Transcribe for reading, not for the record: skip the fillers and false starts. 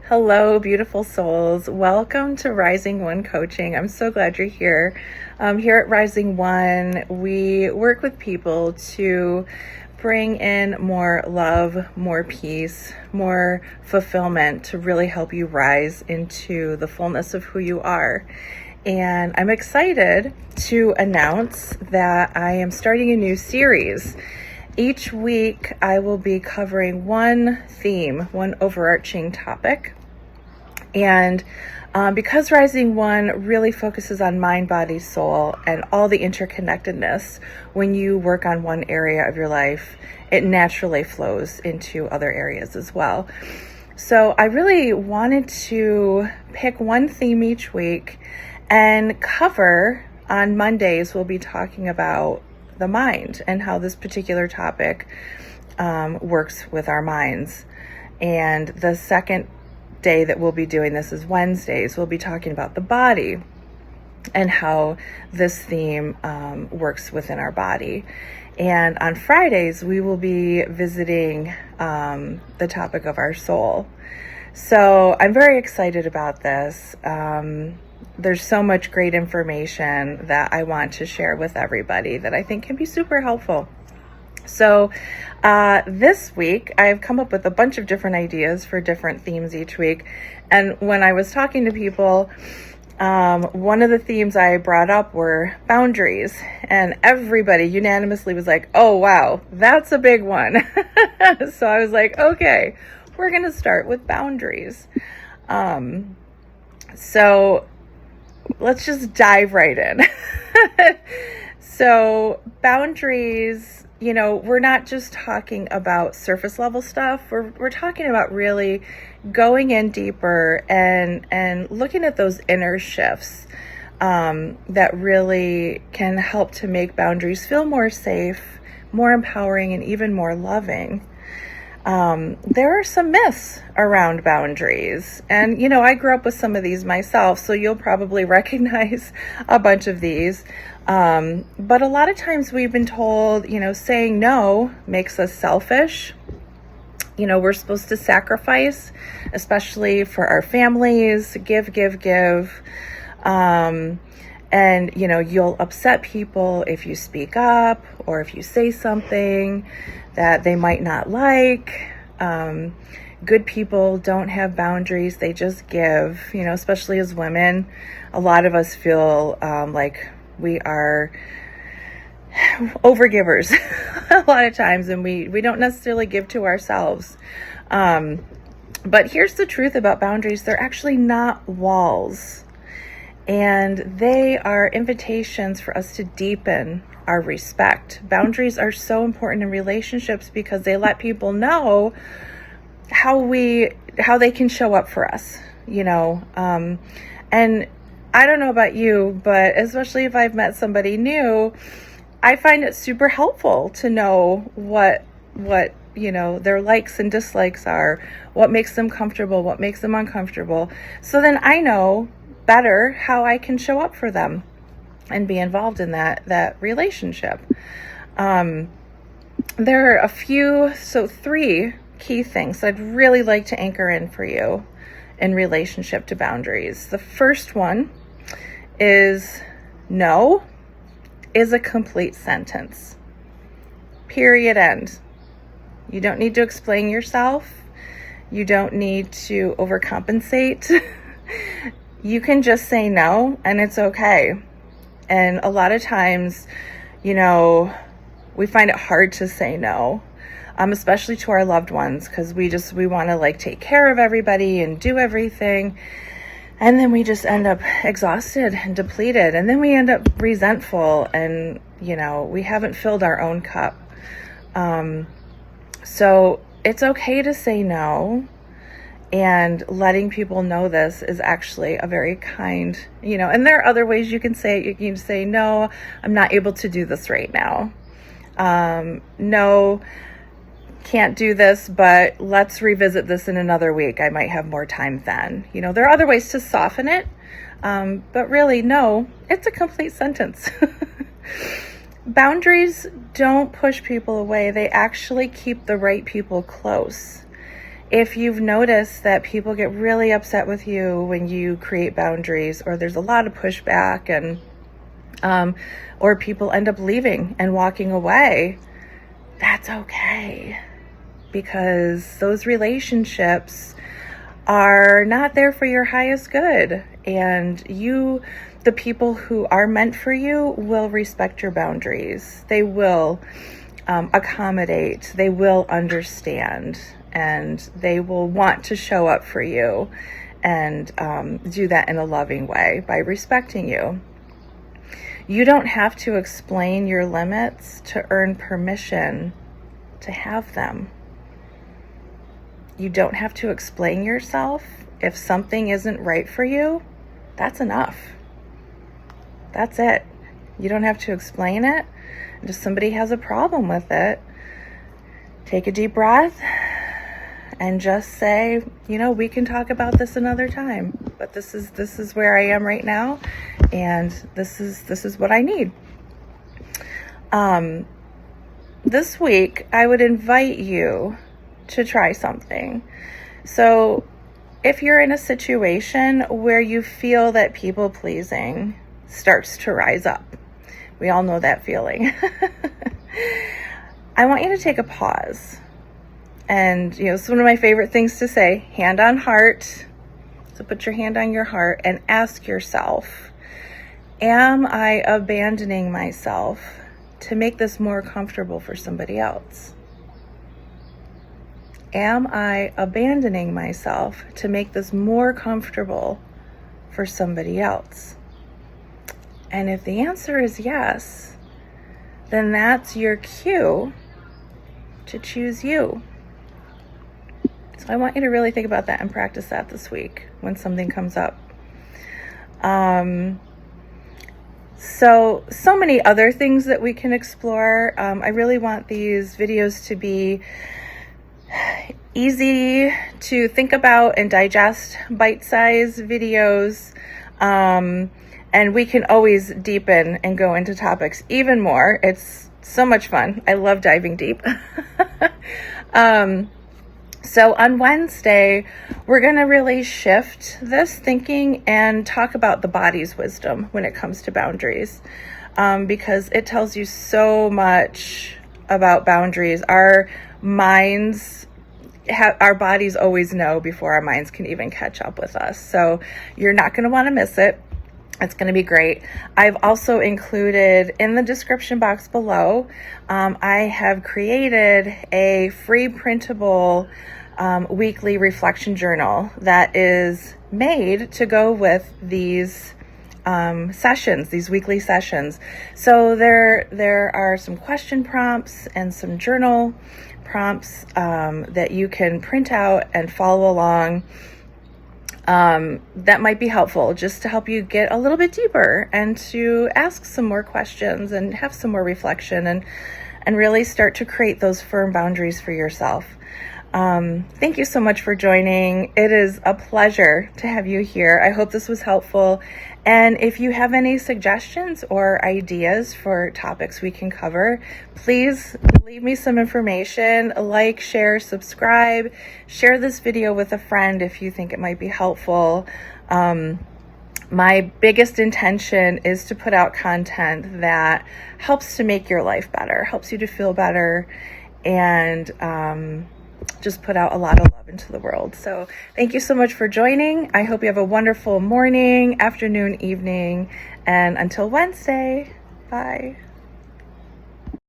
Hello, beautiful souls. Welcome to Rising One Coaching. I'm so glad you're here. Here at Rising One, we work with people to bring in more love, more peace, more fulfillment to really help you rise into the fullness of who you are. And I'm excited to announce that I am starting a new series. Each week, I will be covering one theme, one overarching topic. And because Rising One really focuses on mind, body, soul, and all the interconnectedness, when you work on one area of your life, it naturally flows into other areas as well. So I really wanted to pick one theme each week and cover. On Mondays, we'll be talking about the mind and how this particular topic works with our minds. And the second day that we'll be doing this is Wednesdays. We'll be talking about the body and how this theme works within our body. And on Fridays, we will be visiting the topic of our soul. So I'm very excited about this. There's so much great information that I want to share with everybody that I think can be super helpful. So this week, I've come up with a bunch of different ideas for different themes each week. And when I was talking to people, one of the themes I brought up were boundaries. And everybody unanimously was like, oh, wow, that's a big one. So I was like, okay, we're going to start with boundaries. So let's just dive right in. So boundaries, you know, we're not just talking about surface level stuff. We're talking about really going in deeper and looking at those inner shifts that really can help to make boundaries feel more safe, more empowering, and even more loving. There are some myths around boundaries. And, you know, I grew up with some of these myself, so you'll probably recognize a bunch of these. But a lot of times we've been told, you know, saying no makes us selfish. You know, we're supposed to sacrifice, especially for our families, give. And, you know, you'll upset people if you speak up or if you say something that they might not like. Good people don't have boundaries. They just give, you know, especially as women. A lot of us feel like we are overgivers a lot of times, and we don't necessarily give to ourselves. But here's the truth about boundaries. They're actually not walls. And they are invitations for us to deepen our respect. Boundaries are so important in relationships because they let people know how they can show up for us, you know. And I don't know about you, but especially if I've met somebody new, I find it super helpful to know what you know, their likes and dislikes are, what makes them comfortable, what makes them uncomfortable. So then I know better how I can show up for them and be involved in that relationship. There are three key things I'd really like to anchor in for you in relationship to boundaries. The first one is no is a complete sentence. Period, end. You don't need to explain yourself. You don't need to overcompensate. You can just say no, and it's okay. And a lot of times, you know, we find it hard to say no, especially to our loved ones, because we want to like take care of everybody and do everything. And then we just end up exhausted and depleted. And then we end up resentful and, you know, we haven't filled our own cup. So it's okay to say no. And letting people know this is actually a very kind, you know, and there are other ways you can say it. You can say, no, I'm not able to do this right now. No, can't do this, but let's revisit this in another week. I might have more time then. You know, there are other ways to soften it. But really, no, it's a complete sentence. Boundaries don't push people away. They actually keep the right people close. If you've noticed that people get really upset with you when you create boundaries, or there's a lot of pushback, and or people end up leaving and walking away, that's okay, because those relationships are not there for your highest good. And the people who are meant for you will respect your boundaries. They will accommodate, they will understand, and they will want to show up for you and do that in a loving way by respecting you. You don't have to explain your limits to earn permission to have them. You don't have to explain yourself. If something isn't right for you, that's enough. That's it. You don't have to explain it. And if somebody has a problem with it, take a deep breath and just say, we can talk about this another time, but this is where I am right now, and this is what I need. This week, I would invite you to try something. So if you're in a situation where you feel that people pleasing starts to rise up, we all know that feeling. I want you to take a pause. And, it's one of my favorite things to say, hand on heart. So put your hand on your heart and ask yourself, am I abandoning myself to make this more comfortable for somebody else? Am I abandoning myself to make this more comfortable for somebody else? And if the answer is yes, then that's your cue to choose you. So I want you to really think about that and practice that this week when something comes up. So many other things that we can explore. I really want these videos to be easy to think about and digest, bite-sized videos. And we can always deepen and go into topics even more. It's so much fun. I love diving deep. So on Wednesday, we're going to really shift this thinking and talk about the body's wisdom when it comes to boundaries, because it tells you so much about boundaries. Our bodies always know before our minds can even catch up with us. So you're not going to want to miss it. It's going to be great. I've also included in the description box below, I have created a free printable weekly reflection journal that is made to go with these sessions, these weekly sessions. So there are some question prompts and some journal prompts that you can print out and follow along. That might be helpful just to help you get a little bit deeper and to ask some more questions and have some more reflection and really start to create those firm boundaries for yourself. Thank you so much for joining. It is a pleasure to have you here. I hope this was helpful. And if you have any suggestions or ideas for topics we can cover, please leave me some information. Like, share, subscribe, share this video with a friend if you think it might be helpful. My biggest intention is to put out content that helps to make your life better, helps you to feel better, and just put out a lot of love into the world. So thank you so much for joining. I hope you have a wonderful morning, afternoon, evening, and until Wednesday, bye.